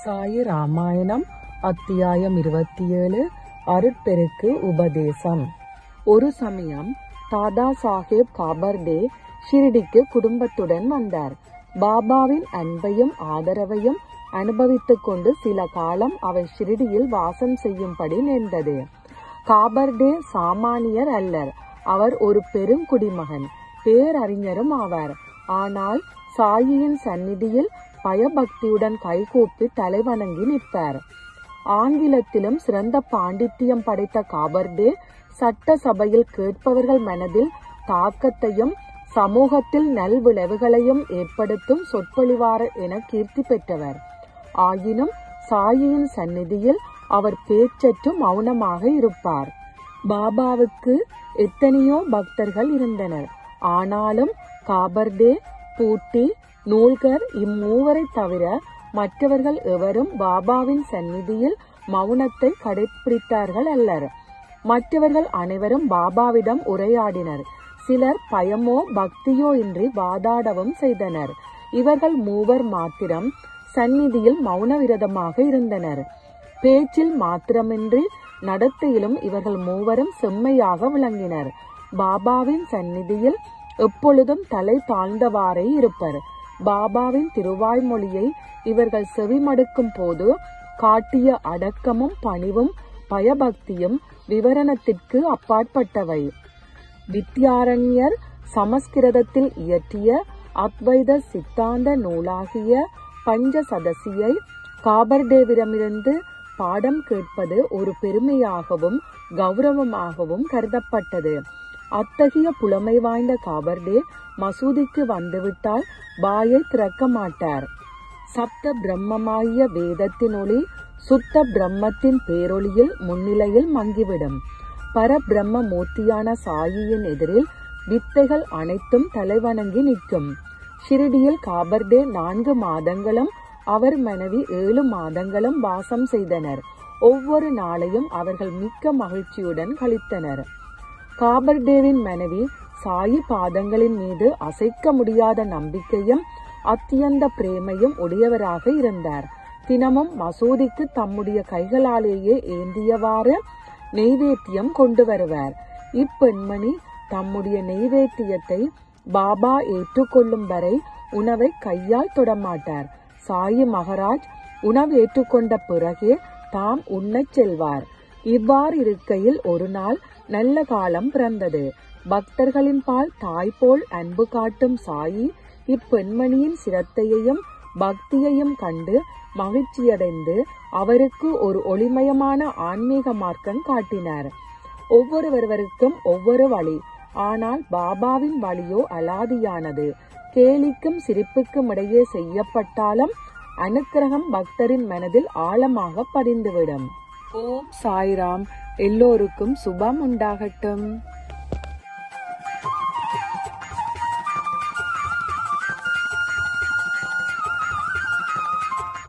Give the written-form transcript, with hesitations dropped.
சாயி ராமாயணம் அத்தியாயம் 27 அருட்பெருக்கு உபதேசம். ஒரு சமயம் தாதா சாஹேப் காபர்டே ஷிரடிக்கு குடும்பத்துடன் வந்தார். பாபாவின் அன்பையும் ஆதரவையும் அனுபவித்துக் கொண்டு சில காலம் அவர் ஷிரடியில் வாசம் செய்யும்படி நேர்ந்தது. காபர்டே சாமானியர் அல்லர். அவர் ஒரு பெருங்குடிமகன், பேரறிஞரும் ஆவார். ஆனால் சாயியின் சந்நிதியில் பயபக்தியுடன் கைகூப்பி தலைவணங்கி நிற்பார். ஆங்கிலத்திலும் சிறந்த பாண்டித்தியம் படைத்த காபர்டே சட்ட சபையில் கேட்பவர்கள் மனதில் தாக்கத்தையும் சமூகத்தில் நல்விளைவுகளையும் ஏற்படுத்தும் சொற்பொழிவாளர் என கீர்த்தி பெற்றவர். ஆயினும் சாயியின் சந்நிதியில் அவர் பேச்சற்று மௌனமாக இருப்பார். பாபாவுக்கு எத்தனையோ பக்தர்கள் இருந்தனர். ஆனாலும் காபர்டே, பூட்டி, நூல்கர் இம்மூவரை தவிர மற்றவர்கள் எவரும் பாபாவின் சந்நிதியில் மௌனத்தை கடைபிடித்தார்கள் அல்லர். மற்றவர்கள் அனைவரும் பாபாவிடம் உரையாடினர். சிலர் பயமோ பக்தியோ இன்றி வாதாடவும் செய்தனர். இவர்கள் மூவர் மாத்திரம் சந்நிதியில் மௌன விரதமாக இருந்தனர். பேச்சில் மாத்திரமின்றி நடத்தையிலும் இவர்கள் மூவரும் செம்மையாக விளங்கினர். பாபாவின் சந்நிதியில் எப்பொழுதும் தலை தாழ்ந்தவாறே இருப்பர். பாபாவின் திருவாய்மொழியை இவர்கள் செவிமடுக்கும் போது காட்டிய அடக்கமும் பணிவும் பயபக்தியும் விவரணத்திற்கு அப்பாற்பட்டவை. வித்யாரண்யர் சமஸ்கிருதத்தில் இயற்றிய அத்வைத சித்தாந்த நூலாகிய பஞ்சசதசியை காபர்டேவிடமிருந்து பாடம் கேட்பது ஒரு பெருமையாகவும் கௌரவமாகவும் கருதப்பட்டது. அத்தகைய புலமை வாய்ந்த காபர்டே மசூதிக்கு வந்துவிட்டால் வாயை திறக்க மாட்டார். சப்த பிரம்மமாகிய வேதத்தின் ஒளி சுத்த பிரம்மத்தின் பேரொளியில் முன்னிலையில் மங்கிவிடும். பரபிரம்ம மூர்த்தியான சாயியின் எதிரில் வித்தைகள் அனைத்தும் தலைவணங்கி நிற்கும். ஷிரடியில் காபர்டே 4 மாதங்களும் அவர் மனைவி 7 மாதங்களும் வாசம் செய்தனர். ஒவ்வொரு நாளையும் அவர்கள் மிக்க மகிழ்ச்சியுடன் கழித்தனர். காபர்டேவின் மனைவி சாயி பாதங்களின் மீது அசைக்க முடியாத நம்பிக்கையும் அத்தியந்த பிரேமையும் உடையவராக இருந்தார். தினமும் மசூதிக்கு தம்முடைய கைகளாலேயே ஏந்தியவாறு நெய்வேத்தியம் கொண்டு வருவார். இப்பெண்மணி தம்முடைய நெய்வேத்தியத்தை பாபா ஏற்றுக்கொள்ளும் வரை உணவை கையால் தொடமாட்டார். சாயி மகாராஜ் உணவு ஏற்றுக்கொண்ட பிறகே தாம் உண்ணச் செல்வார். இவ்வாறு இருக்கையில் ஒரு நாள் நல்ல காலம் பிறந்தது. பக்தர்களின் பால் தாய் போல் அன்பு காட்டும் சாயி இப்பெண்மணியின் சிரத்தையையும் பக்தியையும் கண்டு மகிழ்ச்சியடைந்து அவருக்கு ஒரு ஒளிமயமான ஆன்மீக மார்க்கம் காட்டினார். ஒவ்வொருவருக்கும் ஒவ்வொரு வழி. ஆனால் பாபாவின் வழியோ அலாதியானது. கேலிக்கும் சிரிப்புக்கும் இடையே செய்யப்பட்டாலும் அனுக்கிரகம் பக்தரின் மனதில் ஆழமாக பதிந்துவிடும். ஓம் சாய்ராம். எல்லோருக்கும் சுபம் உண்டாகட்டும்.